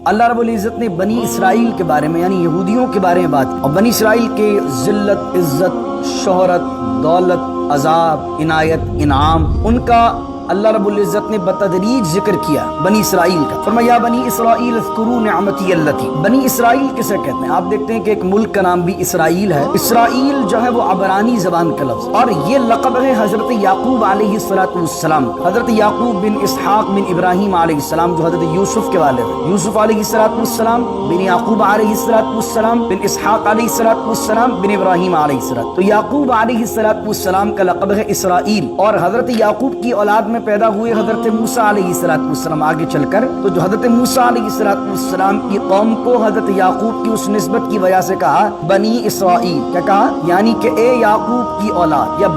اللہ رب العزت نے بنی اسرائیل کے بارے میں یعنی یہودیوں کے بارے میں بات کی، اور بنی اسرائیل کے ذلت، عزت، شہرت، دولت، عذاب، عنایت، انعام، ان کا اللہ رب العزت نے بتدریج ذکر کیا بنی اسرائیل کا۔ فرمایا یا بنی اسرائیل اذکروا نعمتی اللتی، بنی اسرائیل کسے کہتے ہیں؟ آپ دیکھتے ہیں کہ ایک ملک کا نام بھی اسرائیل ہے۔ اسرائیل جو ہے وہ عبرانی زبان کا لفظ، اور یہ لقب ہے حضرت یعقوب علیہ السلام، حضرت یعقوب بن اسحاق بن ابراہیم علیہ السلام جو حضرت یوسف کے والد ہیں، یوسف علیہ السلام بن یعقوب علیہ السلام بن اسحاق علیہ السلام بن ابراہیم علیہ السلام، تو یعقوب علیہ السلام کا لقب ہے اسرائیل، اور حضرت یعقوب کی اولاد میں پیدا ہوئے حضرت موسیٰ علیہ السلام۔ آگے چل کر تو جو حضرت موسیٰ علیہ السلام کی قوم کو حضرت یعقوب کی اس نسبت کی وجہ سے کہا بنی اسرائیل، کیا کہا؟ یعنی کہ اے یعقوب کی اولاد، یا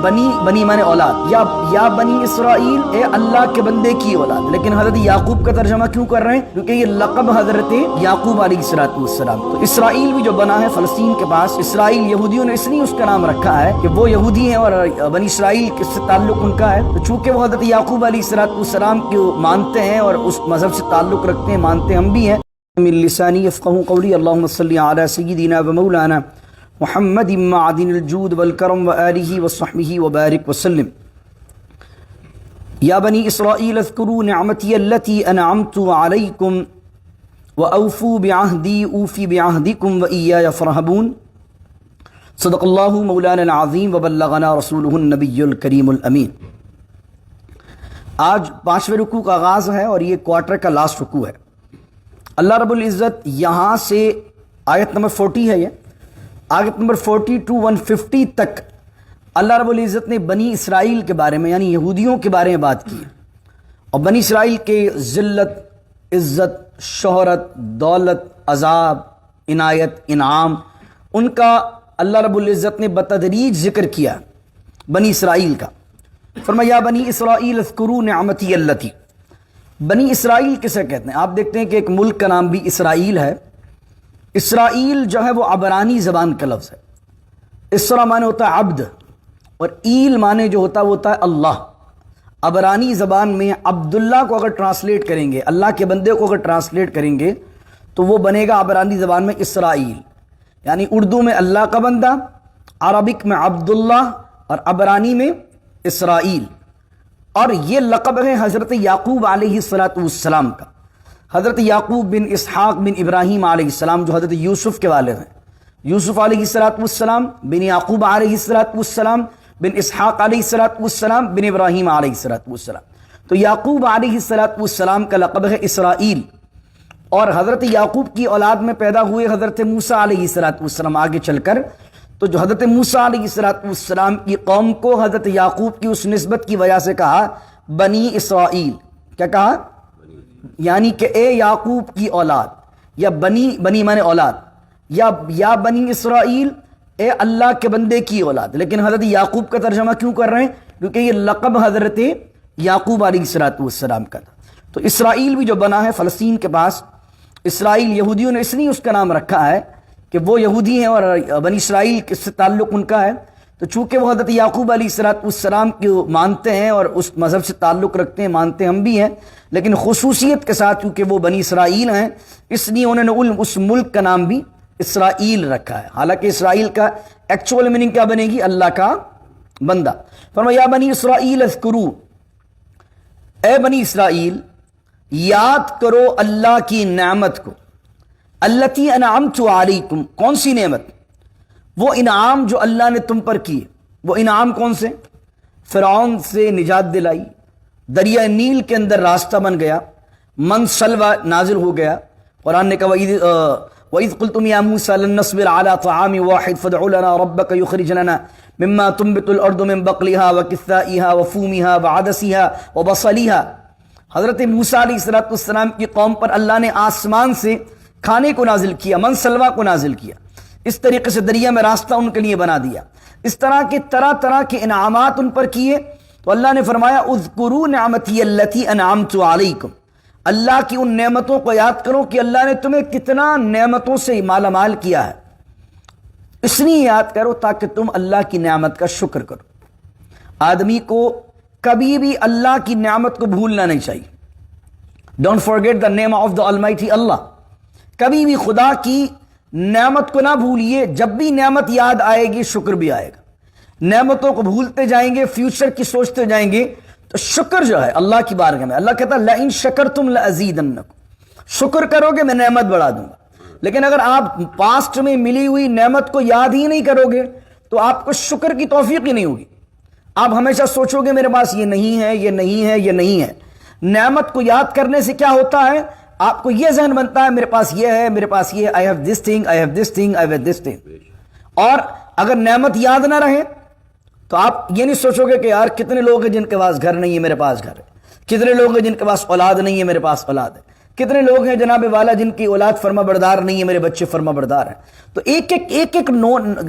بنی مانے اولاد، یا بنی اسرائیل اے اللہ کے بندے کی اولاد۔ لیکن حضرت یعقوب کا ترجمہ کیوں کر رہے ہیں؟ کیونکہ یہ لقب حضرت یعقوب علیہ السلام۔ تو اسرائیل بھی جو بنا ہے فلسطین کے پاس، اسرائیل یہودیوں نے اس لیے اس کا نام رکھا ہے کہ وہ یہودی ہیں اور بنی اسرائیل سے تعلق ان کا ہے، تو چونکہ وہ حضرت یعقوب علیہ السلام کو مانتے ہیں اور اس مذہب سے تعلق رکھتے ہیں، مانتے ہم بھی ہیں۔ من لسانی یفقهوا قولی، اللهم صل علی سیدنا و مولانا محمد معدن الجود والکرم وآلہ وصحبہ وبارک وسلم۔ یا بنی اسرائیل اذکروا نعمتی التی انعمت علیکم واوفوا بعہدی اوفی بعہدکم وایای فارہبون۔ صدق اللہ مولانا العظیم وبلغنا رسولہ النبی الکریم الامین۔ آج 5ویں رکوع کا آغاز ہے اور یہ کوارٹر کا لاسٹ رکوع ہے۔ اللہ رب العزت یہاں سے آیت نمبر 40 ہے، یہ آیت نمبر 40 to 150 تک اللہ رب العزت نے بنی اسرائیل کے بارے میں یعنی یہودیوں کے بارے میں بات کی، اور بنی اسرائیل کے ذلت، عزت، شہرت، دولت، عذاب، عنایت، انعام، ان کا اللہ رب العزت نے بتدریج ذکر کیا بنی اسرائیل کا۔ فرمایا یا بنی اسرائیل اذکروا نعمتی اللتی، بنی اسرائیل کسے کہتے ہیں؟ آپ دیکھتے ہیں کہ ایک ملک کا نام بھی اسرائیل ہے۔ اسرائیل جو ہے وہ عبرانی زبان کا لفظ ہے۔ اسرا معنی ہوتا ہے عبد، اور ایل معنی جو ہوتا ہے وہ ہوتا ہے اللہ۔ عبرانی زبان میں عبداللہ کو اگر ٹرانسلیٹ کریں گے، اللہ کے بندے کو اگر ٹرانسلیٹ کریں گے تو وہ بنے گا عبرانی زبان میں اسرائیل، یعنی اردو میں اللہ کا بندہ، عربک میں عبداللہ، اور عبرانی میں اسرائیل۔ اور یہ لقب ہے حضرت یعقوب علیہ السلام کا، حضرت یعقوب بن اسحاق بن ابراہیم علیہ السلام جو حضرت یوسف کے والد ہیں، یوسف علیہ السلام بن یعقوب علیہ السلام بن اسحاق علیہ السلام بن ابراہیم علیہ السلام، تو یعقوب علیہ السلام کا لقب ہے اسرائیل، اور حضرت یعقوب کی اولاد میں پیدا ہوئے حضرت موسیٰ علیہ السلام۔ آگے چل کر تو جو حضرت موسیٰ علیہ السلام کی قوم کو حضرت یعقوب کی اس نسبت کی وجہ سے کہا بنی اسرائیل، کیا کہا؟ یعنی کہ اے یعقوب کی اولاد، یا بنی مانے اولاد، یا بنی اسرائیل اے اللہ کے بندے کی اولاد۔ لیکن حضرت یعقوب کا ترجمہ کیوں کر رہے ہیں؟ کیونکہ یہ لقب حضرت یعقوب علیہ السلام کا تھا۔ تو اسرائیل بھی جو بنا ہے فلسطین کے پاس، اسرائیل یہودیوں نے اس لیے اس کا نام رکھا ہے کہ وہ یہودی ہیں اور بنی اسرائیل سے تعلق ان کا ہے، تو چونکہ وہ حضرت یعقوب علیہ السلام کو مانتے ہیں اور اس مذہب سے تعلق رکھتے ہیں، مانتے ہم بھی ہیں، لیکن خصوصیت کے ساتھ کیونکہ وہ بنی اسرائیل ہیں اس لیے انہوں نے اس ملک کا نام بھی اسرائیل رکھا ہے۔ حالانکہ اسرائیل کا ایکچوئل میننگ کیا بنے گی؟ اللہ کا بندہ۔ فرمایا یا بنی اسرائیل اذکروا، اے بنی اسرائیل یاد کرو اللہ کی نعمت کو، التی انعمت علیکم، کون سی نعمت؟ وہ انعام جو اللہ نے تم پر کیے۔ وہ انعام کون سے؟ فرعون سے نجات دلائی، دریا نیل کے اندر راستہ بن گیا، من سلوہ نازل ہو گیا۔ قرآن نے کہا وَإِذْ قُلْتُمْ يَا مُوسَىٰ لَن نَّصْبِرَ عَلَىٰ طَعَامٍ وَاحِدٍ فَادْعُ لَنَا رَبَّكَ يُخْرِجْ لَنَا مِمَّا تُنبِتُ الْأَرْضُ مِن بَقْلِهَا وَكِثَّائِهَا وَفُومِهَا وَعَدَسِهَا وَبَصَلِهَا۔ حضرت موسیٰ علیہ السلام کی قوم پر اللہ نے آسمان سے کھانے کو نازل کیا، من سلوہ کو نازل کیا، اس طریقے سے دریا میں راستہ ان کے لیے بنا دیا، اس طرح کے طرح کے انعامات ان پر کیے۔ تو اللہ نے فرمایا اذکروا نعمتی التی انعمت علیکم، اللہ کی ان نعمتوں کو یاد کرو کہ اللہ نے تمہیں کتنا نعمتوں سے مالا مال کیا ہے، اس لیے یاد کرو تاکہ تم اللہ کی نعمت کا شکر کرو۔ آدمی کو کبھی بھی اللہ کی نعمت کو بھولنا نہیں چاہیے۔ Don't forget the name of the Almighty اللہ۔ کبھی بھی خدا کی نعمت کو نہ بھولیے، جب بھی نعمت یاد آئے گی شکر بھی آئے گا۔ نعمتوں کو بھولتے جائیں گے، فیوچر کی سوچتے جائیں گے، تو شکر جو ہے اللہ کی بارگاہ میں، اللہ کہتا ہے لئن شکرتم لازیدنکم، شکر کرو گے میں نعمت بڑھا دوں گا۔ لیکن اگر آپ پاسٹ میں ملی ہوئی نعمت کو یاد ہی نہیں کرو گے تو آپ کو شکر کی توفیق ہی نہیں ہوگی۔ آپ ہمیشہ سوچو گے میرے پاس یہ نہیں ہے، یہ نہیں ہے، یہ نہیں ہے۔ نعمت کو یاد کرنے سے کیا ہوتا ہے؟ آپ کو یہ ذہن بنتا ہے میرے پاس یہ ہے، میرے پاس یہ، I have this thing, I have this thing, I have this thing. اور اگر نعمت یاد نہ رہے تو آپ یہ نہیں سوچو گے کہ یار کتنے لوگ ہیں جن کے پاس گھر نہیں ہے، میرے پاس گھر ہے، کتنے لوگ ہیں جن کے پاس اولاد نہیں ہے، میرے پاس اولاد ہے، کتنے لوگ ہیں جناب والا جن کی اولاد فرما بردار نہیں ہے، میرے بچے فرما بردار ہیں۔ تو ایک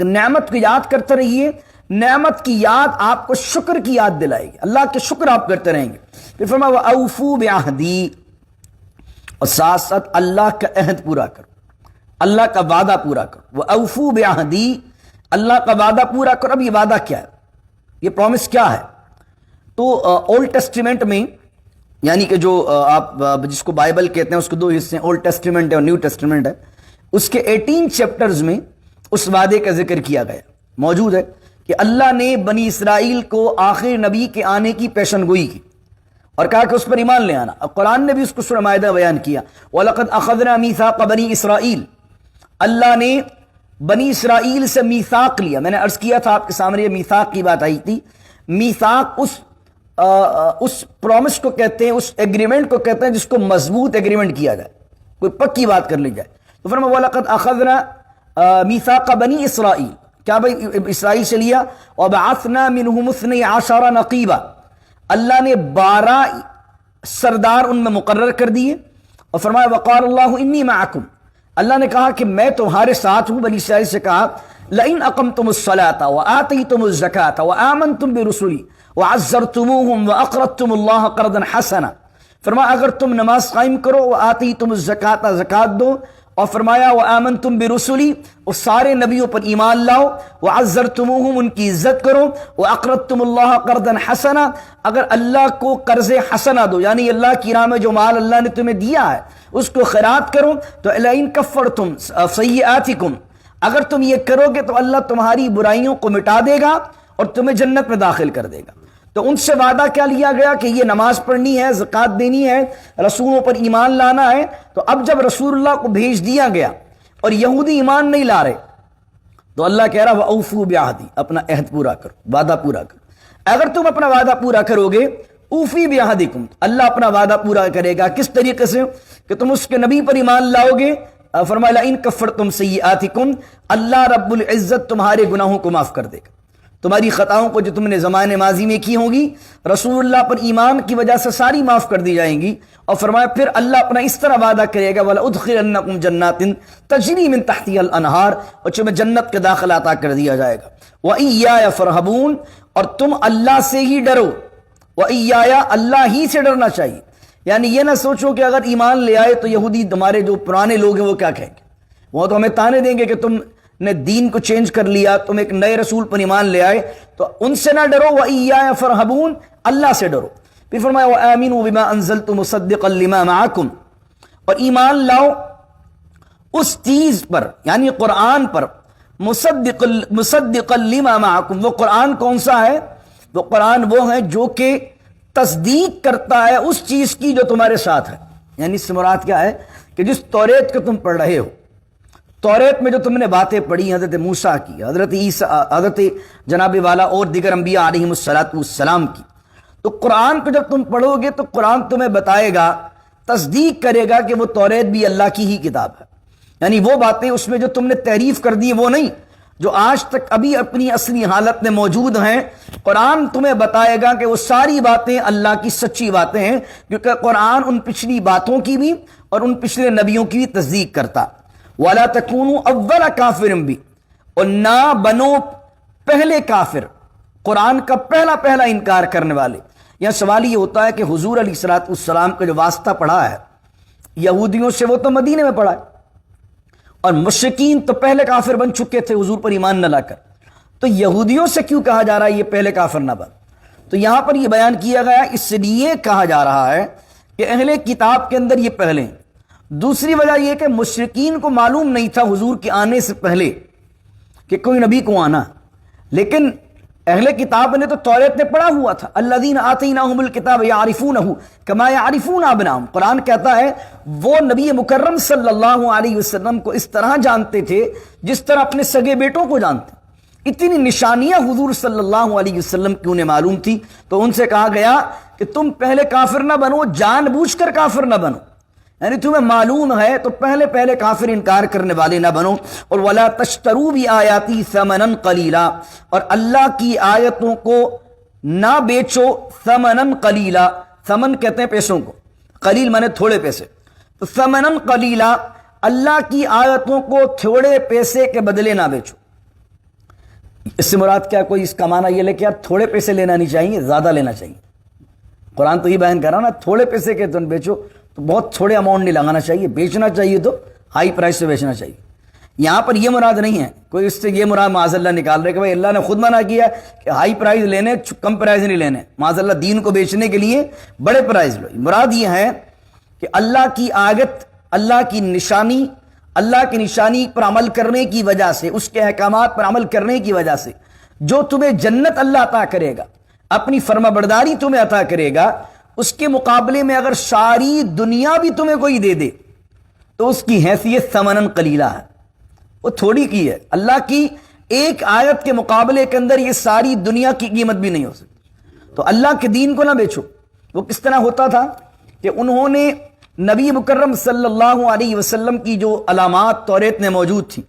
نعمت کو یاد کرتے رہیے، نعمت کی یاد آپ کو شکر کی یاد دلائے گی، اللہ کے شکر آپ کرتے رہیں گے۔ پھر فرمایا وَأَوْفُوا بِعَهْدِي، اور ساتھ ساتھ اللہ کا عہد پورا کرو، اللہ کا وعدہ پورا کرو۔ وَأَوْفُوا بِعَهْدِي، اللہ کا وعدہ پورا کرو۔ اب یہ وعدہ کیا ہے، یہ پرومس کیا ہے؟ تو اولڈ ٹیسٹیمنٹ میں، یعنی کہ جو آپ جس کو بائبل کہتے ہیں اس کے دو حصے ہیں، اولڈ ٹیسٹیمنٹ ہے اور نیو ٹیسٹیمنٹ ہے، اس کے 18 چیپٹرز میں اس وعدے کا ذکر کیا گیا موجود ہے کہ اللہ نے بنی اسرائیل کو آخر نبی کے آنے کی پیشن گوئی کی اور کہا کہ اس پر ایمان لے آنا۔ قرآن نے بھی اس کو سورہ مائدہ بیان کیا، وَلَقَدْ أَخَذْنَا مِيثَاقَ بَنِي إِسْرَائِيل، اللہ نے بنی اسرائیل سے میثاق لیا۔ میں نے عرض کیا تھا آپ کے سامنے، یہ میثاق کی بات آئی تھی۔ میثاق اس پرومس کو کہتے ہیں، اس ایگریمنٹ کو کہتے ہیں جس کو مضبوط ایگریمنٹ کیا جائے، کوئی پکی بات کر لی جائے۔ تو فرمایا وَلَقَدْ أَخَذْنَا مِيثَاقَ بَنِي إِسْرَائِيل، کیا بھائی اسرائیل سے لیا، وَبَعَثْنَا مِنْهُمُ 12 نَقِيبًا، اللہ نے 12 سردار ان میں مقرر کر دیے۔ اور فرمایا وَقَالَ اللَّهُ إِنِّي مَعَكُمْ، اللہ نے کہا کہ میں تمہارے ساتھ ہوں۔ بنی اسرائیل سے کہا لَإِنْ أَقَمْتُمُ الصَّلَاةَ وَآتَيْتُمُ الزَّكَاةَ وَآمَنْتُمْ بِرُسُلِي وَعَزَّرْتُمُوهُمْ وَأَقْرَضْتُمُ اللَّهَ قَرْضًا حَسَنًا، فرمایا اگر تم نماز قائم کرو، وآتیتم الزکاۃ، زکات دو، اور فرمایا وآمنتم برسلی، اور سارے نبیوں پر ایمان لاؤ، وعزرتموہم، ان کی عزت کرو، واقرضتم اللہ قرضا حسنا، اگر اللہ کو قرض حسنا دو، یعنی اللہ کی راہ میں جو مال اللہ نے تمہیں دیا ہے اس کو خیرات کرو، تو لئن کفرتم سیئاتکم، اگر تم یہ کرو گے تو اللہ تمہاری برائیوں کو مٹا دے گا اور تمہیں جنت میں داخل کر دے گا۔ تو ان سے وعدہ کیا لیا گیا کہ یہ نماز پڑھنی ہے، زکوٰۃ دینی ہے، رسولوں پر ایمان لانا ہے۔ تو اب جب رسول اللہ کو بھیج دیا گیا اور یہودی ایمان نہیں لا رہے تو اللہ کہہ رہا وَأَوْفُوا بِعَهْدِي، اپنا عہد پورا کرو، وعدہ پورا کرو۔ اگر تم اپنا وعدہ پورا کرو گے، اوفی بِعَهْدِكُمْ، اللہ اپنا وعدہ پورا کرے گا۔ کس طریقے سے؟ کہ تم اس کے نبی پر ایمان لاؤ گے، فرمایا لئن کفرتم سیئاتکم، اللہ رب العزت تمہارے گناہوں کو معاف کر دے گا، تمہاری خطاؤں کو جو تم نے زمانے ماضی میں کی ہوں گی رسول اللہ پر ایمان کی وجہ سے ساری معاف کر دی جائیں گی۔ اور فرمایا پھر اللہ اپنا اس طرح وعدہ کرے گا وَلَأُدْخِلَنَّكُمْ جَنَّاتٍ تَجْرِي مِن تَحْتِهَا الْأَنْهَارُ، اور تمہیں جنت کا داخلہ عطا کر دیا جائے گا۔ وَإِيَّايَ فَارْهَبُونَ، اور تم اللہ سے ہی ڈرو۔ وَإِيَّايَ، اللہ ہی سے ڈرنا چاہیے، یعنی یہ نہ سوچو کہ اگر ایمان لے آئے تو یہودی تمہارے جو پرانے لوگ ہیں وہ کیا کہیں گے، وہ تو ہمیں تانے دیں گے کہ تم نے دین کو چینج کر لیا، تم ایک نئے رسول پر ایمان لے آئے، تو ان سے نہ ڈرو۔ وَإِيَّايَ فَارْهَبُونَ، اللہ سے ڈرو۔ پھر فرمایا وَآمِنُوا بِمَا أَنزَلْتُ مُصَدِّقًا لِمَا مَعَكُمْ، اور ایمان لاؤ اس چیز پر، یعنی قرآن پر، مصدقا لما معکم، وہ قرآن کون سا ہے؟ وہ قرآن وہ ہے جو کہ تصدیق کرتا ہے اس چیز کی جو تمہارے ساتھ ہے۔ یعنی اس سے مراد کیا ہے کہ جس توریت کو تم پڑھ رہے ہو، توریت میں جو تم نے باتیں پڑھی حضرت موسیٰ کی، حضرت عیسیٰ، حضرت جناب والا اور دیگر انبیاء علیہم السلام کی، تو قرآن کو جب تم پڑھو گے تو قرآن تمہیں بتائے گا، تصدیق کرے گا کہ وہ توریت بھی اللہ کی ہی کتاب ہے۔ یعنی وہ باتیں اس میں جو تم نے تحریف کر دی وہ نہیں، جو آج تک ابھی اپنی اصلی حالت میں موجود ہیں، قرآن تمہیں بتائے گا کہ وہ ساری باتیں اللہ کی سچی باتیں ہیں، کیونکہ قرآن ان پچھلی باتوں کی بھی اور ان پچھلے نبیوں کی بھی تصدیق کرتا۔ وَلَا تَكُونُوا أَوَّلَ كَافِرٍ بِهِ، اور نہ بنو پہلے کافر، قرآن کا پہلا انکار کرنے والے۔ یہاں سوال یہ ہوتا ہے کہ حضور علیہ السلام کا جو واسطہ پڑھا ہے یہودیوں سے، وہ تو مدینے میں پڑھا ہے، اور مشرکین تو پہلے کافر بن چکے تھے حضور پر ایمان نہ لا کر، تو یہودیوں سے کیوں کہا جا رہا ہے یہ پہلے کافر نہ بن؟ تو یہاں پر یہ بیان کیا گیا اس لیے کہا جا رہا ہے کہ اہل کتاب کے اندر یہ پہلے ہیں، دوسری وجہ یہ کہ مشرکین کو معلوم نہیں تھا حضور کے آنے سے پہلے کہ کوئی نبی کو آنا، لیکن اہل کتاب نے تو توریت میں پڑھا ہوا تھا، الذین آتیناہم الکتاب یعرفونہ کما یعرفون ابناءہم۔ قرآن کہتا ہے وہ نبی مکرم صلی اللہ علیہ وسلم کو اس طرح جانتے تھے جس طرح اپنے سگے بیٹوں کو جانتے۔ اتنی نشانیاں حضور صلی اللہ علیہ وسلم کی انہیں معلوم تھی، تو ان سے کہا گیا کہ تم پہلے کافر نہ بنو، جان بوجھ کر کافر نہ بنو، یعنی تمہیں معلوم ہے تو پہلے کافر انکار کرنے والے نہ بنو۔ اور وَلَا تَشْتَرُوا بِآيَاتِي ثَمَنًا قَلِيلًا، اور اللہ کی آیتوں کو نہ بیچو ثمنًا قلیلا، ثمن کہتے ہیں پیسوں کو، قلیل مانے تھوڑے پیسے، تو ثمنًا قلیلا، اللہ کی آیتوں کو تھوڑے پیسے کے بدلے نہ بیچو۔ اس سے مراد کیا؟ کوئی اس کا معنی یہ لے کہ یار تھوڑے پیسے لینا نہیں چاہیے، زیادہ لینا چاہیے۔ قرآن تو یہ بیان کر رہا نا، تھوڑے پیسے کے تم بیچو تو بہت تھوڑے اماؤنٹ نہیں لگانا چاہیے، بیچنا چاہیے تو ہائی پرائس سے بیچنا چاہیے۔ یہاں پر یہ مراد نہیں ہے، کوئی اس سے یہ مراد معاذ اللہ نکال رہے کہ بھائی اللہ نے خود منع کیا کہ ہائی پرائز لینے، کم پرائز نہیں لینے، معاذ اللہ دین کو بیچنے کے لیے بڑے پرائز لو۔ مراد یہ ہے کہ اللہ کی آیت، اللہ کی نشانی، اللہ کی نشانی پر عمل کرنے کی وجہ سے، اس کے احکامات پر عمل کرنے کی وجہ سے جو تمہیں جنت اللہ عطا کرے گا، اپنی فرما برداری تمہیں عطا کرے گا، اس کے مقابلے میں اگر ساری دنیا بھی تمہیں کوئی دے دے تو اس کی حیثیت ثمنً قلیلہ ہے، وہ تھوڑی کی ہے۔ اللہ کی ایک آیت کے مقابلے کے اندر یہ ساری دنیا کی قیمت بھی نہیں ہو سکتی۔ تو اللہ کے دین کو نہ بیچو۔ وہ کس طرح ہوتا تھا کہ انہوں نے نبی مکرم صلی اللہ علیہ وسلم کی جو علامات توریت میں موجود تھی،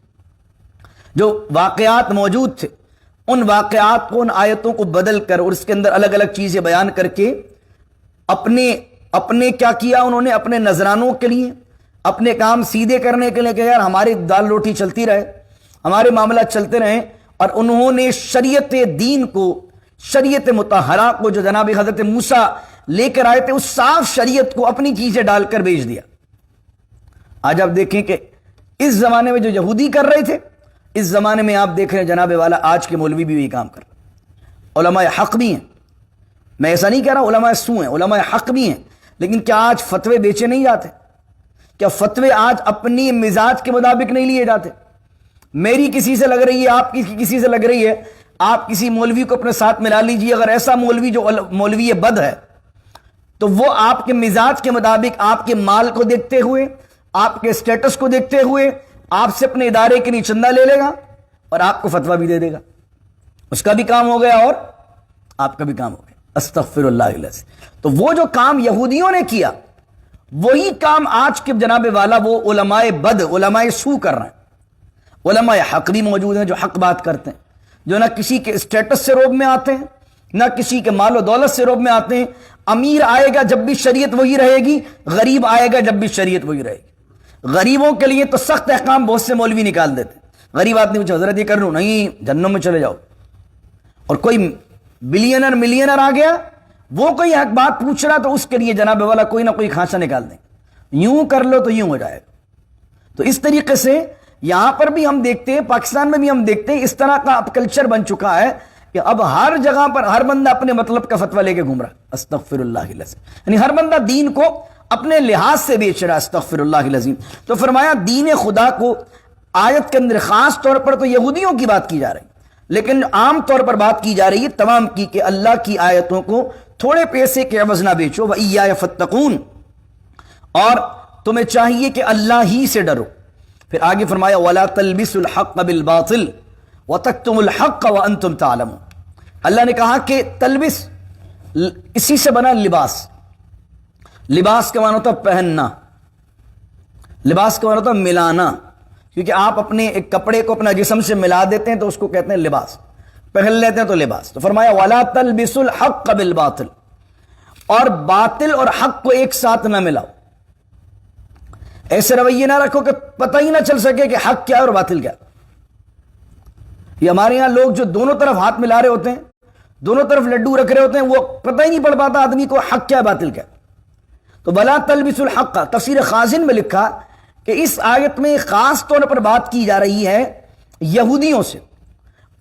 جو واقعات موجود تھے، ان واقعات کو، ان آیتوں کو بدل کر اور اس کے اندر الگ الگ چیزیں بیان کر کے اپنے کیا کیا انہوں نے، اپنے نذرانوں کے لیے، اپنے کام سیدھے کرنے کے لیے کہ یار ہماری دال روٹی چلتی رہے، ہمارے معاملات چلتے رہیں، اور انہوں نے شریعت دین کو، شریعت مطہرہ کو جو جناب حضرت موسیٰ لے کر آئے تھے، اس صاف شریعت کو اپنی چیزیں ڈال کر بیچ دیا۔ آج آپ دیکھیں کہ اس زمانے میں جو یہودی کر رہے تھے، اس زمانے میں آپ دیکھ رہے ہیں جناب والا آج کے مولوی بھی یہی کام کر رہے ہیں۔ علماء حق بھی ہیں، میں ایسا نہیں کہہ رہا علماء سو ہیں، علماء حق بھی ہیں، لیکن کیا آج فتوے بیچے نہیں جاتے؟ کیا فتوے آج اپنی مزاج کے مطابق نہیں لیے جاتے؟ میری کسی سے لگ رہی ہے، آپ کی کسی سے لگ رہی ہے، آپ کسی مولوی کو اپنے ساتھ ملا لیجیے، اگر ایسا مولوی جو مولوی بد ہے تو وہ آپ کے مزاج کے مطابق، آپ کے مال کو دیکھتے ہوئے، آپ کے سٹیٹس کو دیکھتے ہوئے آپ سے اپنے ادارے کے لیے چندہ لے لے گا اور آپ کو فتویٰ بھی دے دے گا۔ اس کا بھی کام ہو گیا اور آپ کا بھی کام ہو گیا۔ استغفر اللہ العظیم۔ تو وہ جو کام یہودیوں نے کیا، وہی کام آج کے جناب والا وہ علماء بد، علماء سو کر رہے ہیں۔ علماء حق بھی موجود ہیں جو حق بات کرتے ہیں، جو نہ کسی کے اسٹیٹس سے روب میں آتے ہیں، نہ کسی کے مال و دولت سے روب میں آتے ہیں۔ امیر آئے گا جب بھی شریعت وہی رہے گی، غریب آئے گا جب بھی شریعت وہی رہے گی۔ غریبوں کے لیے تو سخت احکام بہت سے مولوی نکال دیتے ہیں۔ غریب آدمی پوچھو حضرت یہ کر لوں، نہیں جہنم میں چلے جاؤ۔ اور کوئی بلینر ملینر آ گیا، وہ کوئی حق بات پوچھ رہا تو اس کے لیے جناب والا کوئی نہ کوئی خانچہ نکال دیں، یوں کر لو تو یوں ہو جائے گا۔ تو اس طریقے سے یہاں پر بھی ہم دیکھتے ہیں، پاکستان میں بھی ہم دیکھتے ہیں، اس طرح کا اب کلچر بن چکا ہے کہ اب ہر جگہ پر ہر بندہ اپنے مطلب کا فتویٰ لے کے گھوم رہا ہے۔ استغفر اللہ العظیم، یعنی ہر بندہ دین کو اپنے لحاظ سے بیچ رہا ہے۔ استغفر اللہ العظیم۔ تو فرمایا دین خدا کو آیت کے اندر خاص طور پر تو یہودیوں کی بات کی جا رہی، لیکن عام طور پر بات کی جا رہی ہے تمام کی، کہ اللہ کی آیتوں کو تھوڑے پیسے کے عوض نہ بیچو۔ وَإِيَّايَ فَاتَّقُونَ، اور تمہیں چاہیے کہ اللہ ہی سے ڈرو۔ پھر آگے فرمایا وَلَا تَلْبِسُوا الْحَقَّ بِالْبَاطِلِ وَتَكْتُمُوا الْحَقَّ وَأَنْتُمْ تَعْلَمُونَ۔ اللہ نے کہا کہ تلبس، اسی سے بنا لباس۔ لباس کا معنی ہوتا ہے پہننا، لباس کا معنی ہوتا ہے ملانا، کیونکہ آپ اپنے ایک کپڑے کو اپنا جسم سے ملا دیتے ہیں تو اس کو کہتے ہیں لباس، پہن لیتے ہیں تو لباس۔ تو فرمایا وَلَا تَلْبِسُوا الْحَقَّ بِالْبَاطِلِ، اور باطل اور حق کو ایک ساتھ نہ ملاؤ۔ ایسے رویے نہ رکھو کہ پتہ ہی نہ چل سکے کہ حق کیا ہے اور باطل کیا۔ یہ ہمارے یہاں لوگ جو دونوں طرف ہاتھ ملا رہے ہوتے ہیں، دونوں طرف لڈو رکھ رہے ہوتے ہیں، وہ پتہ ہی نہیں پڑ پاتا آدمی کو حق کیا باطل کیا۔ تو وَلَا تَلْبِسُوا الْحَقَّ، تفسیر خازن میں لکھا کہ اس آیت میں خاص طور پر بات کی جا رہی ہے یہودیوں سے،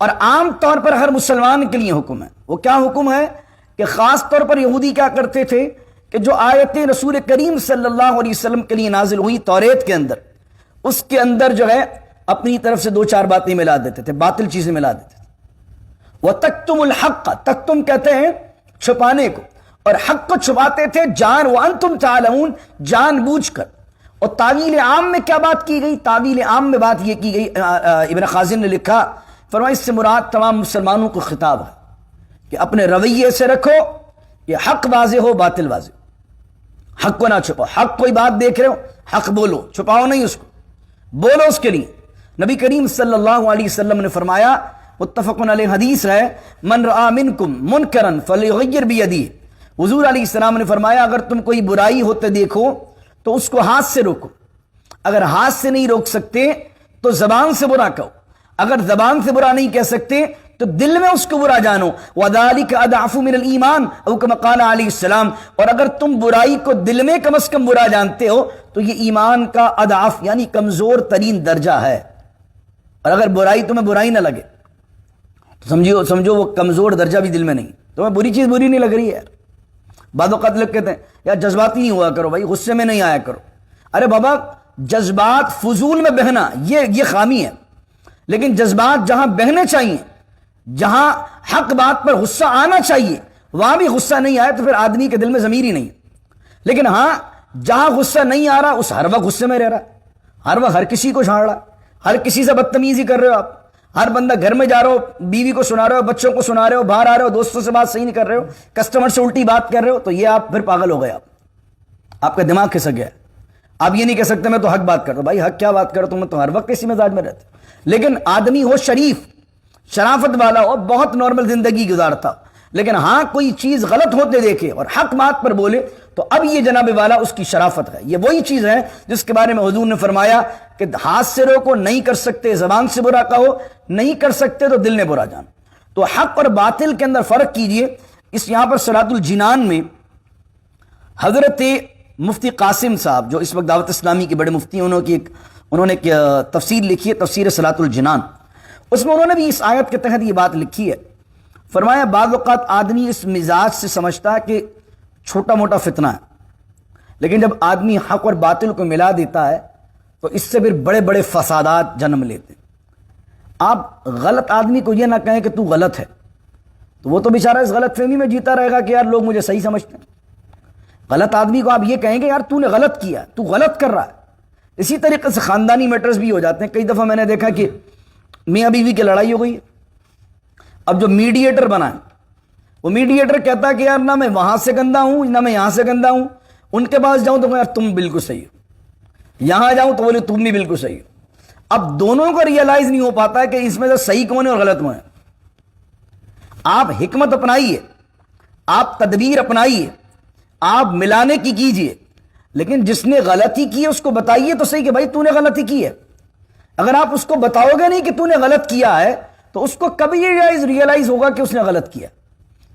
اور عام طور پر ہر مسلمان کے لیے حکم ہے۔ وہ کیا حکم ہے کہ خاص طور پر یہودی کیا کرتے تھے کہ جو آیتیں رسول کریم صلی اللہ علیہ وسلم کے لیے نازل ہوئی توریت کے اندر، اس کے اندر جو ہے اپنی طرف سے دو چار باتیں ملا دیتے تھے، باطل چیزیں ملا دیتے تھے۔ وَتَكْتُمُ الْحَقَّ، تکتم کہتے ہیں چھپانے کو، اور حق کو چھپاتے تھے وَأَنْتُمْ تَعْلَمُونَ، جان بوجھ کر۔ اور تعویل عام میں کیا بات کی گئی؟ تعویل عام میں بات یہ کی گئی، ابن خازن نے لکھا، فرمایا اس سے مراد تمام مسلمانوں کو خطاب ہے کہ اپنے رویے سے رکھو کہ حق واضح ہو، باطل واضح ہو، حق کو نہ چھپاؤ۔ حق کوئی بات دیکھ رہے ہو، حق بولو، چھپاؤ نہیں اس کو، بولو اس کے لیے۔ نبی کریم صلی اللہ علیہ وسلم نے فرمایا، متفق علیہ حدیث ہے، من رآ منکم منکرا فلیغیر بیدیہ، حضور علیہ السلام نے فرمایا اگر تم کوئی برائی ہوتے دیکھو تو اس کو ہاتھ سے روکو، اگر ہاتھ سے نہیں روک سکتے تو زبان سے برا کہو، اگر زبان سے برا نہیں کہہ سکتے تو دل میں اس کو برا جانو، وَذَلِكَ أَضْعَفُ مِنَ الْإِيمَانِ، او کما قال علیہ السلام، اور اگر تم برائی کو دل میں کم از کم برا جانتے ہو تو یہ ایمان کا اضعف یعنی کمزور ترین درجہ ہے۔ اور اگر برائی تمہیں برائی نہ لگے تو سمجھو وہ کمزور درجہ بھی دل میں نہیں، تمہیں بری چیز بری نہیں لگ رہی ہے یار۔ بعض اوقات لوگ کہتے ہیں یار جذباتی نہیں ہوا کرو بھائی، غصے میں نہیں آیا کرو۔ ارے بابا جذبات فضول میں بہنا یہ خامی ہے، لیکن جذبات جہاں بہنے چاہیے، جہاں حق بات پر غصہ آنا چاہیے وہاں بھی غصہ نہیں آیا تو پھر آدمی کے دل میں ضمیر ہی نہیں۔ لیکن ہاں جہاں غصہ نہیں آ رہا اس ہر وقت غصے میں رہ رہا، ہر وقت ہر کسی کو جھاڑ رہا، ہر کسی سے بدتمیزی کر رہے ہو آپ، ہر بندہ گھر میں جا رہے ہو بیوی کو سنا رہے ہو، بچوں کو سنا رہے ہو، باہر آ رہے ہو دوستوں سے بات صحیح نہیں کر رہے ہو، کسٹمر سے الٹی بات کر رہے ہو، تو یہ آپ پھر پاگل ہو گئے، آپ کا دماغ کھسک گیا۔ آپ یہ نہیں کہہ سکتے میں تو حق بات کرتا ہوں، بھائی حق کیا بات کرو، تم تو ہر وقت اسی مزاج میں رہتے۔ لیکن آدمی ہو شریف، شرافت والا ہو، بہت نارمل زندگی گزارتا، لیکن ہاں کوئی چیز غلط ہوتے دیکھے اور حق بات پر بولے تو اب یہ جناب والا اس کی شرافت ہے۔ یہ وہی چیز ہے جس کے بارے میں حضور نے فرمایا کہ ہاتھ سے روکو، نہیں کر سکتے زبان سے برا کہو، نہیں کر سکتے تو دل میں برا جانو۔ تو حق اور باطل کے اندر فرق کیجئے۔ اس یہاں پر صراط الجنان میں حضرت مفتی قاسم صاحب جو اس وقت دعوت اسلامی کے بڑے مفتی ہیں، انہوں نے ایک تفسیر لکھی ہے، تفسیر صراط الجنان، اس میں انہوں نے بھی اس آیت کے تحت یہ بات لکھی ہے۔ فرمایا بعض اوقات آدمی اس مزاج سے سمجھتا ہے کہ چھوٹا موٹا فتنہ ہے، لیکن جب آدمی حق اور باطل کو ملا دیتا ہے تو اس سے پھر بڑے بڑے فسادات جنم لیتے ہیں۔ آپ غلط آدمی کو یہ نہ کہیں کہ تو غلط ہے، تو وہ تو بیچارہ اس غلط فہمی میں جیتا رہے گا کہ یار لوگ مجھے صحیح سمجھتے ہیں۔ غلط آدمی کو آپ یہ کہیں گے یار تو نے غلط کیا، تو غلط کر رہا ہے۔ اسی طریقے سے خاندانی میٹرز بھی ہو جاتے ہیں۔ کئی دفعہ میں نے دیکھا کہ میاں بیوی کی لڑائی ہو گئی، اب جو میڈیٹر بنا ہے وہ میڈیٹر کہتا ہے کہ یار نہ میں وہاں سے گندا ہوں نہ میں یہاں سے گندا ہوں، ان کے پاس جاؤں تو یار تم بالکل صحیح ہو، یہاں جاؤں تو بولے تم بھی بالکل صحیح ہو۔ اب دونوں کو ریئلائز نہیں ہو پاتا ہے کہ اس میں سے صحیح کون ہے اور غلط کون ہے۔ آپ حکمت اپنائیے، آپ تدبیر اپنائیے، آپ ملانے کی کیجئے، لیکن جس نے غلطی کی ہے اس کو بتائیے تو صحیح کہ بھائی تو نے غلطی کی ہے۔ اگر آپ اس کو بتاؤ گے نہیں کہ تو نے غلط کیا ہے تو اس کو کبھی یہ ریئلائز ہوگا کہ اس نے غلط کیا۔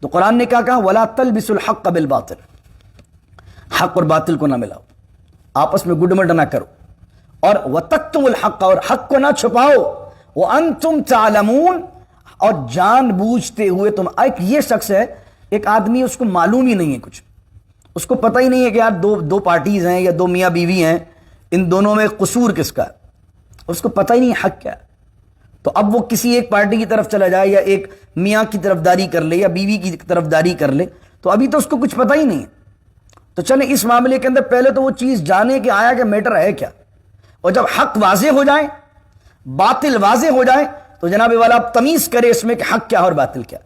تو قرآن نے کیا کہا، وَلَا تَلْبِسُوا الْحَقَّ بِالْبَاطِلِ، حق اور باطل کو نہ ملاؤ، آپس میں گڈمڈ نہ کرو، اور وَتَكْتُمُوا الْحَقَّ، اور حق کو نہ چھپاؤ، وَأَنْتُمْ تَعْلَمُونَ، اور جان بوجھتے ہوئے تم۔ ایک یہ شخص ہے، ایک آدمی اس کو معلوم ہی نہیں ہے کچھ، اس کو پتہ ہی نہیں ہے کہ یار دو پارٹیز ہیں یا دو میاں بیوی ہیں، ان دونوں میں قصور کس کا ہے، اس کو پتہ ہی نہیں حق کیا ہے۔ تو اب وہ کسی ایک پارٹی کی طرف چلا جائے یا ایک میاں کی طرفداری کر لے یا بیوی کی طرفداری کر لے، تو ابھی تو اس کو کچھ پتہ ہی نہیں ہے۔ تو چلیں اس معاملے کے اندر پہلے تو وہ چیز جانے کہ آیا کہ میٹر ہے کیا، اور جب حق واضح ہو جائے، باطل واضح ہو جائے تو جناب والا اب تمیز کرے اس میں کہ حق کیا اور باطل کیا۔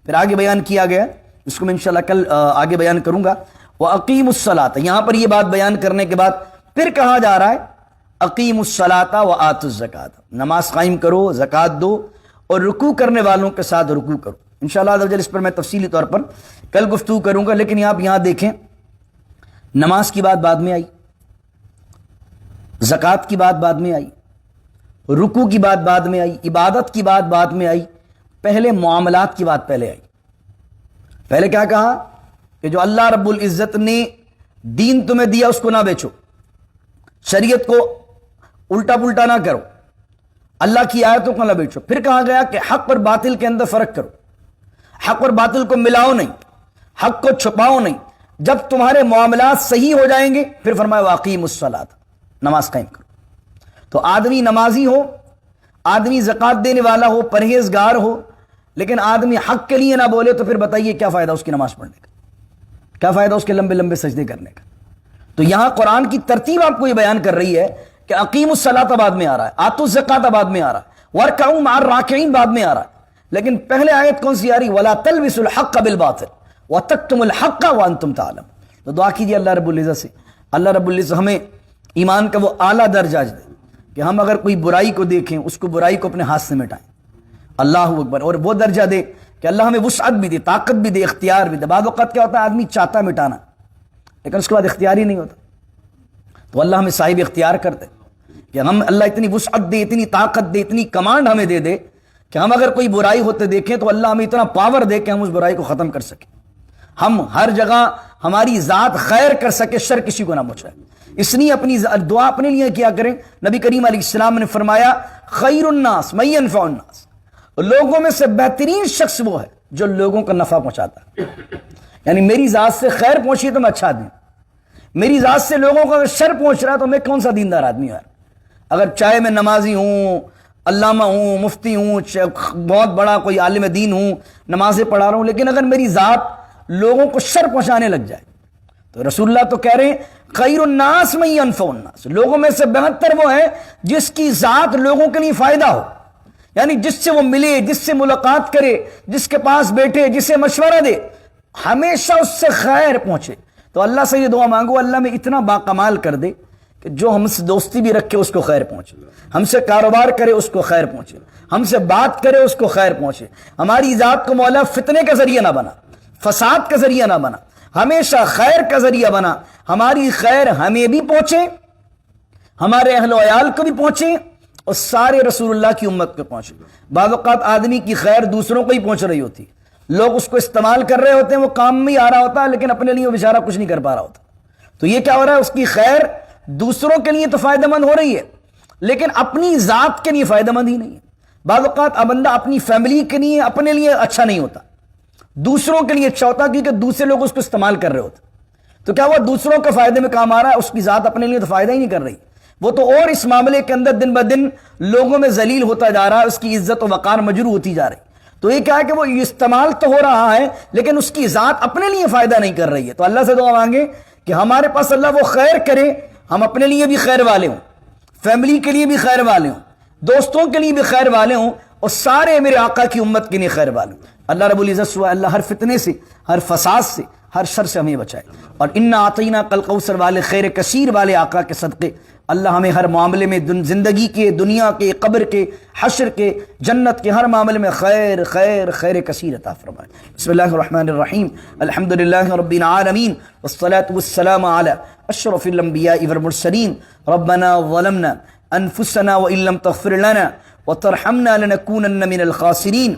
پھر آگے بیان کیا گیا، اس کو میں انشاءاللہ کل آگے بیان کروں گا۔ وَأَقِيمُوا الصَّلَاةَ، یہاں پر یہ بات بیان کرنے کے بعد پھر کہا جا رہا ہے اقیم الصلاۃ وآتوا الزکات، نماز قائم کرو، زکات دو، اور رکوع کرنے والوں کے ساتھ رکوع کرو۔ انشاءاللہ عز و جل اس پر میں تفصیلی طور پر کل گفتگو کروں گا، لیکن آپ یہاں دیکھیں نماز کی بات بعد میں آئی، زکات کی بات بعد میں آئی، رکوع کی بات بعد میں آئی، عبادت کی بات بعد میں آئی، پہلے معاملات کی بات پہلے آئی۔ پہلے کیا کہا کہ جو اللہ رب العزت نے دین تمہیں دیا اس کو نہ بیچو، شریعت کو الٹا پلٹا نہ کرو، اللہ کی آیتوں کو نہ بیچو۔ پھر کہا گیا کہ حق اور باطل کے اندر فرق کرو، حق اور باطل کو ملاؤ نہیں، حق کو چھپاؤ نہیں، جب تمہارے معاملات صحیح ہو جائیں گے پھر فرمایا واقیم الصلاۃ، نماز قائم کرو۔ تو آدمی نمازی ہو، آدمی زکوٰۃ دینے والا ہو، پرہیزگار ہو، لیکن آدمی حق کے لیے نہ بولے تو پھر بتائیے کیا فائدہ اس کی نماز پڑھنے کا، کیا فائدہ اس کے لمبے لمبے سجدے کرنے کا۔ تو یہاں قرآن کی ترتیب آپ کو یہ بیان کر رہی ہے کہ اقیم الصلاۃ بعد میں آ رہا ہے، آتوا الزکوٰۃ بعد میں آ رہا ہے، وارکعوا مع الراکعین بعد میں آ رہا ہے، لیکن پہلے آیت کون سی آ رہی؟ ولا تلبسوا الحق بالباطل وتکتموا الحق وانتم تعلمون۔ تو دعا کیجیے اللہ رب العزت سے، اللہ رب العزت ہمیں ایمان کا وہ اعلیٰ درجہ دے کہ ہم اگر کوئی برائی کو دیکھیں اس کو برائی کو اپنے ہاتھ سے مٹائیں، اللہ اکبر، اور وہ درجہ دے کہ اللہ ہمیں وسعت بھی دے، طاقت بھی دے، اختیار بھی دے۔ بعض اوقات کیا ہوتا ہے آدمی چاہتا ہے مٹانا لیکن اس کے بعد اختیار ہی نہیں ہوتا، تو اللہ ہمیں صاحب اختیار کر دے کہ ہم اللہ اتنی وسعت دے، اتنی طاقت دے، اتنی کمانڈ ہمیں دے دے کہ ہم اگر کوئی برائی ہوتے دیکھیں تو اللہ ہمیں اتنا پاور دے کہ ہم اس برائی کو ختم کر سکیں، ہم ہر جگہ ہماری ذات خیر کر سکے، شر کسی کو نہ پہنچائے۔ اس لیے اپنی دعا اپنے لیے کیا کریں۔ نبی کریم علیہ السلام نے فرمایا خیر الناس من ينفع الناس، لوگوں میں سے بہترین شخص وہ ہے جو لوگوں کا نفع پہنچاتا ہے، یعنی میری ذات سے خیر پہنچی تو میں اچھا آدمی، میری ذات سے لوگوں کا شر پہنچ رہا ہے تو میں کون سا دیندار آدمی ہوں؟ اگر چاہے میں نمازی ہوں، علامہ ہوں، مفتی ہوں، بہت بڑا کوئی عالم دین ہوں، نمازیں پڑھا رہا ہوں، لیکن اگر میری ذات لوگوں کو شر پہنچانے لگ جائے تو رسول اللہ تو کہہ رہے ہیں خیر الناس من ينفع الناس، لوگوں میں سے بہتر وہ ہے جس کی ذات لوگوں کے لیے فائدہ ہو، یعنی جس سے وہ ملے، جس سے ملاقات کرے، جس کے پاس بیٹھے، جسے مشورہ دے، ہمیشہ اس سے خیر پہنچے۔ تو اللہ سے یہ دعا مانگو اللہ میں اتنا باکمال کر دے کہ جو ہم سے دوستی بھی رکھے اس کو خیر پہنچے، ہم سے کاروبار کرے اس کو خیر پہنچے، ہم سے بات کرے اس کو خیر پہنچے، ہماری ذات کو مولا فتنے کا ذریعہ نہ بنا، فساد کا ذریعہ نہ بنا، ہمیشہ خیر کا ذریعہ بنا، ہماری خیر ہمیں بھی پہنچے، ہمارے اہل و عیال کو بھی پہنچے اور سارے رسول اللہ کی امت کو پہنچے۔ بعض اوقات آدمی کی خیر دوسروں کو ہی پہنچ رہی ہوتی، لوگ اس کو استعمال کر رہے ہوتے ہیں، وہ کام میں آ رہا ہوتا ہے لیکن اپنے لیے وہ بیچارہ کچھ نہیں کر پا رہا ہوتا۔ تو یہ کیا ہو رہا ہے؟ اس کی خیر دوسروں کے لیے تو فائدہ مند ہو رہی ہے لیکن اپنی ذات کے لیے فائدہ مند ہی نہیں ہے۔ بعض اوقات بندہ اپنی فیملی کے لیے، اپنے لیے اچھا نہیں ہوتا، دوسروں کے لیے اچھا ہوتا کیونکہ دوسرے لوگ اس کو استعمال کر رہے ہوتے، تو کیا وہ دوسروں کے فائدے میں کام آ رہا ہے، اس کی ذات اپنے لیے تو فائدہ ہی نہیں کر رہی، وہ تو اور اس معاملے کے اندر دن بدن لوگوں میں ذلیل ہوتا جا رہا ہے، اس کی عزت و وقار مجروح ہوتی جا رہی۔ تو یہ کیا ہے کہ وہ استعمال تو ہو رہا ہے لیکن اس کی ذات اپنے لیے فائدہ نہیں کر رہی ہے۔ تو اللہ سے دعا مانگے کہ ہمارے پاس اللہ وہ خیر کرے، ہم اپنے لیے بھی خیر والے ہوں، فیملی کے لیے بھی خیر والے ہوں، دوستوں کے لیے بھی خیر والے ہوں اور سارے میرے آقا کی امت کے لیے خیر والے ہوں۔ اللہ رب العزت سے اللہ ہر فتنے سے، ہر فساد سے، ہر شر سے ہمیں بچائے، اور انا اعطینا کل کوثر والے خیر کثیر والے آقا کے صدقے اللہ ہمیں ہر معاملے میں، زندگی کے، دنیا کے، قبر کے، حشر کے، جنت کے ہر معاملے میں خیر خیر خیر کثیر عطا فرمائے۔ بسم اللہ الرحمن الرحیم، الحمد للہ رب العالمین والصلاة والسلام علی اشرف الانبیاء والمرسلین، ربنا ظلمنا انفسنا وان لم تغفر لنا وترحمنا لنكونن من الخاسرین۔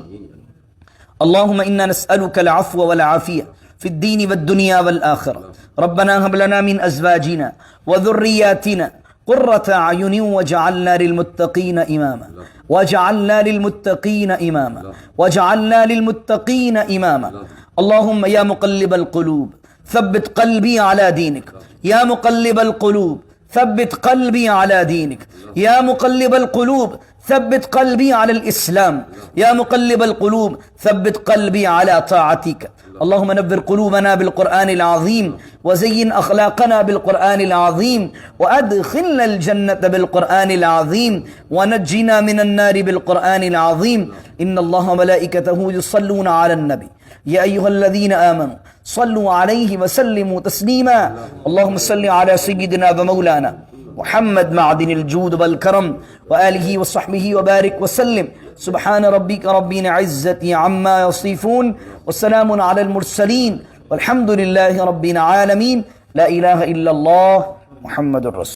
اللهم إنا نسألك العفو والعافية في الدين والدنيا والآخرة، ربنا هب لنا من أزواجنا وذرياتنا قرة أعين واجعلنا للمتقين إماما، واجعلنا للمتقين إماما، واجعلنا للمتقين إماما۔ اللهم يا مقلب القلوب ثبت قلبي على دينك، يا مقلب القلوب ثبت قلبي على دينك، يا مقلب القلوب ثبت قلبي على الإسلام، يا مقلب القلوب ثبت قلبي على طاعتك۔ اللهم نبر قلوبنا بالقرآن العظيم، وزين أخلاقنا بالقرآن العظيم، وأدخلنا الجنة بالقرآن العظيم، ونجنا من النار بالقرآن العظيم۔ إن الله وملائكته يصلون على النبي يا أيها الذين آمنوا صلوا عليه وسلموا تسليما۔ اللهم صل على سيدنا ومولانا محمد معدن الجود والكرم وآله وصحبه وبارك وسلم۔ سبحان ربك رب العزة عما يصفون وسلام على المرسلين والحمد لله رب العالمين۔ لا إله إلا الله محمد الرسول۔